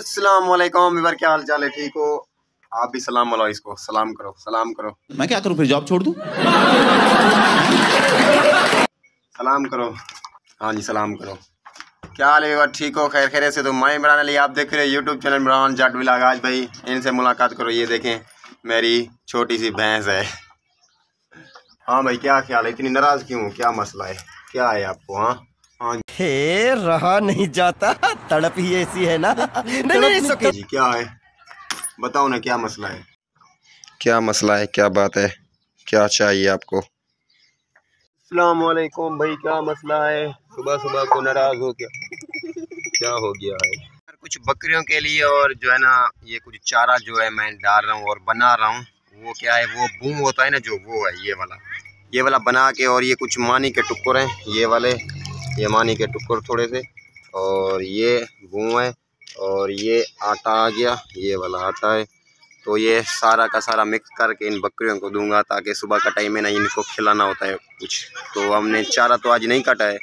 अस्सलाम वालेकुम व्यूअर, क्या हाल चाल है? ठीक हो? आप भी सलाम वाला इसको सलाम करो, सलाम करो। मैं क्या करूं फिर, जॉब छोड़ दूं? सलाम करो। हाँ जी सलाम करो। क्या हाल है व्यूअर? ठीक हो? खैर खैर से? तो मैं इमरान अली, आप देख रहे हैं YouTube channel Imran Jat vlog. आज भाई इनसे मुलाकात करो। ये देखें मेरी छोटी सी भैंस है। हाँ भाई क्या ख्याल है? इतनी नाराज क्यों? क्या मसला है? क्या है आपको? हाँ हाँ हे रहा नहीं जाता, तड़प ही ऐसी है ना। नहीं जी क्या है? बताओ ना क्या मसला है? क्या मसला है? क्या बात है? क्या चाहिए आपको? अस्सलाम वालेकुम भाई, क्या मसला है? सुबह सुबह को नाराज हो गया? क्या हो गया है? कुछ बकरियों के लिए और जो है ना ये कुछ चारा जो है मैं डाल रहा हूँ और बना रहा हूँ। वो क्या है, वो बूम होता है ना जो, वो है ये वाला बना के। और ये कुछ मानी के टुक्कर हैं, ये वाले, ये मानी के टुक्कर थोड़े से, और ये बूम है, और ये आटा आ गया, ये वाला आटा है। तो ये सारा का सारा मिक्स करके इन बकरियों को दूंगा, ताकि सुबह का टाइम में ना इनको खिलाना होता है कुछ। तो हमने चारा तो आज नहीं काटा है।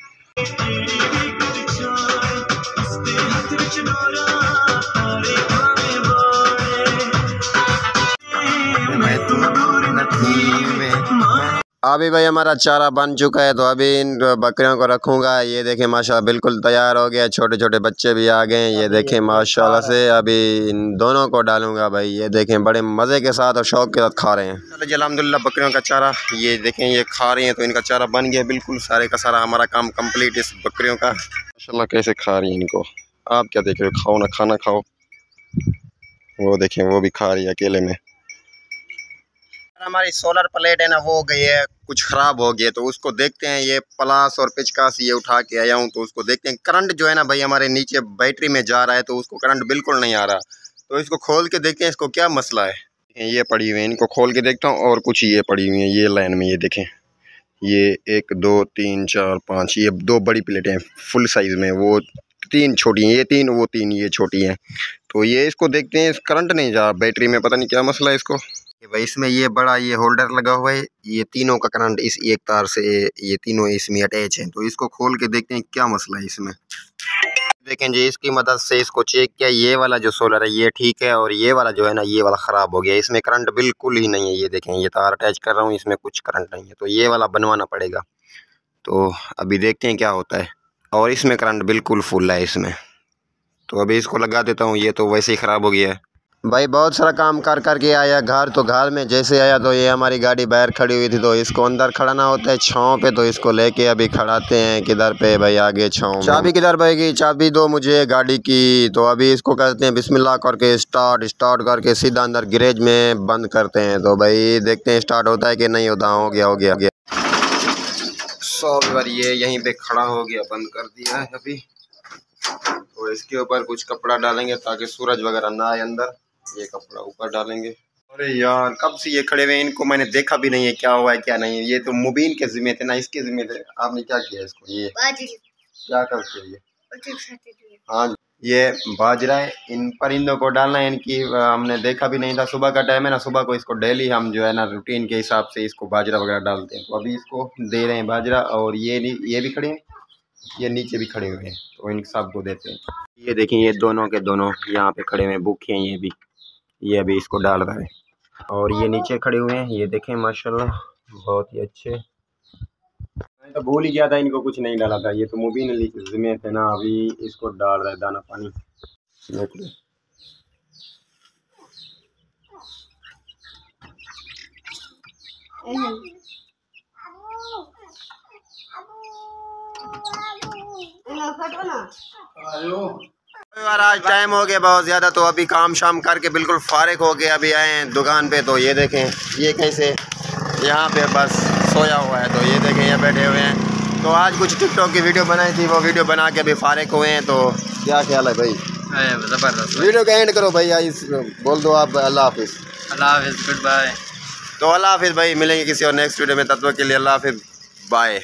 अभी भाई हमारा चारा बन चुका है, तो अभी इन बकरियों को रखूँगा। ये देखें माशाल्लाह बिल्कुल तैयार हो गया, छोटे छोटे बच्चे भी आ गए हैं। ये देखें माशाल्लाह से अभी इन दोनों को डालूँगा भाई। ये देखें बड़े मज़े के साथ और शौक़ के साथ खा रहे हैं। अल्हम्दुलिल्लाह बकरियों का चारा ये देखें ये खा रही हैं, तो इनका चारा बन गया बिल्कुल। सारे का सारा हमारा काम कम्प्लीट इस बकरियों का। माशाल्लाह कैसे खा रही हैं इनको। आप क्या देख रहे हो? खाओ ना, खाना खाओ। वो देखें वो भी खा रही है अकेले में। हमारी सोलर प्लेट है ना, वो गई है, कुछ ख़राब हो गया, तो उसको देखते हैं। ये प्लास और पिचकास ये उठा के आया हूँ, तो उसको देखते हैं। करंट जो है ना भाई हमारे नीचे बैटरी में जा रहा है, तो उसको करंट बिल्कुल नहीं आ रहा। तो इसको खोल के देखते हैं इसको क्या मसला है। ये पड़ी हुई है, इनको खोल के देखता हूँ। और कुछ ये पड़ी हुई है ये लाइन में, ये देखें ये 1 2 3 4 5 ये 2 बड़ी प्लेटें हैं फुल साइज़ में, वो 3 छोटी हैं। ये 3 वो 3 ये छोटी हैं। तो ये इसको देखते हैं, करंट नहीं जा बैटरी में, पता नहीं क्या मसला है इसको। भाई इसमें ये बड़ा ये होल्डर लगा हुआ है, ये तीनों का करंट इस एक तार से, ये तीनों इसमें अटैच हैं। तो इसको खोल के देखते हैं क्या मसला है इसमें। देखें जी इसकी मदद से इसको चेक किया, ये वाला जो सोलर है ये ठीक है, और ये वाला जो है ना ये वाला ख़राब हो गया। इसमें करंट बिल्कुल ही नहीं है। ये देखें ये तार अटैच कर रहा हूँ, इसमें कुछ करंट नहीं है, तो ये वाला बनवाना पड़ेगा। तो अभी देखते हैं क्या होता है। और इसमें करंट बिल्कुल फुल है इसमें, तो अभी इसको लगा देता हूँ। ये तो वैसे ही ख़राब हो गया है भाई। बहुत सारा काम कर के आया घर, तो घर में जैसे आया तो ये हमारी गाड़ी बाहर खड़ी हुई थी, तो इसको अंदर खड़ाना होता है छाँव पे। तो इसको लेके अभी खड़ाते हैं किधर पे भाई, आगे छाँव। चाबी किधर भाई? चाबी दो मुझे गाड़ी की। तो अभी इसको करते हैं बिस्मिल्लाह करके स्टार्ट करके सीधा अंदर गैरेज में बंद करते हैं। तो भाई देखते हैं स्टार्ट होता है कि नहीं होता। हो गया। सॉफ्टवेयर ये यहीं पे खड़ा हो गया, बंद कर दिया है अभी। तो इसके ऊपर कुछ कपड़ा डालेंगे ताकि सूरज वगैरह ना आए अंदर। ये कपड़ा ऊपर डालेंगे। अरे यार कब से ये खड़े हुए हैं, इनको मैंने देखा भी नहीं है क्या हुआ है क्या नहीं। ये तो मुबीन के जिम्मे थे ना, इसके जिम्मे थे। आपने क्या किया इसको? ये क्या करते हैं ये? हाँ ये बाजरा है, इन परिंदों को डालना है। इनकी हमने देखा भी नहीं था। सुबह का टाइम है ना, सुबह को इसको डेली हम जो है ना रूटीन के हिसाब से इसको बाजरा वगैरह डालते हैं। तो अभी इसको दे रहे हैं बाजरा। और ये भी खड़े हैं, ये नीचे भी खड़े हुए हैं, तो इन सबको देते हैं। ये देखिए ये दोनों के दोनों यहाँ पे खड़े हुए हैं, भूखे हैं ये अभी इसको डाल रहा है। और ये नीचे खड़े हुए हैं, ये देखें माशाल्लाह बहुत ही अच्छे। मैं तो भूल ही गया था इनको कुछ नहीं डाला था। ये तो मुबीन अली के ज़िम्मे थे ना। अभी इसको डाल रहा है दाना पानी। यार आज टाइम हो गया बहुत ज़्यादा, तो अभी काम शाम करके बिल्कुल फारिग हो गए अभी आए हैं दुकान पे। तो ये देखें ये कैसे यहाँ पे बस सोया हुआ है। तो ये देखें ये बैठे हुए हैं। तो आज कुछ टिकटॉक की वीडियो बनाई थी, वो वीडियो बना के अभी फारिग हुए हैं। तो क्या ख्याल है भाई? ज़बरदस्त। वीडियो का एंड करो भाई, बोल दो आप अल्लाह हाफिज़। अल्लाह हाफिज़, गुड बाय। तो अल्लाह हाफिज़ भाई, मिलेंगे किसी और नेक्स्ट वीडियो में। तब तक के लिए अल्लाह हाफिज़, बाय।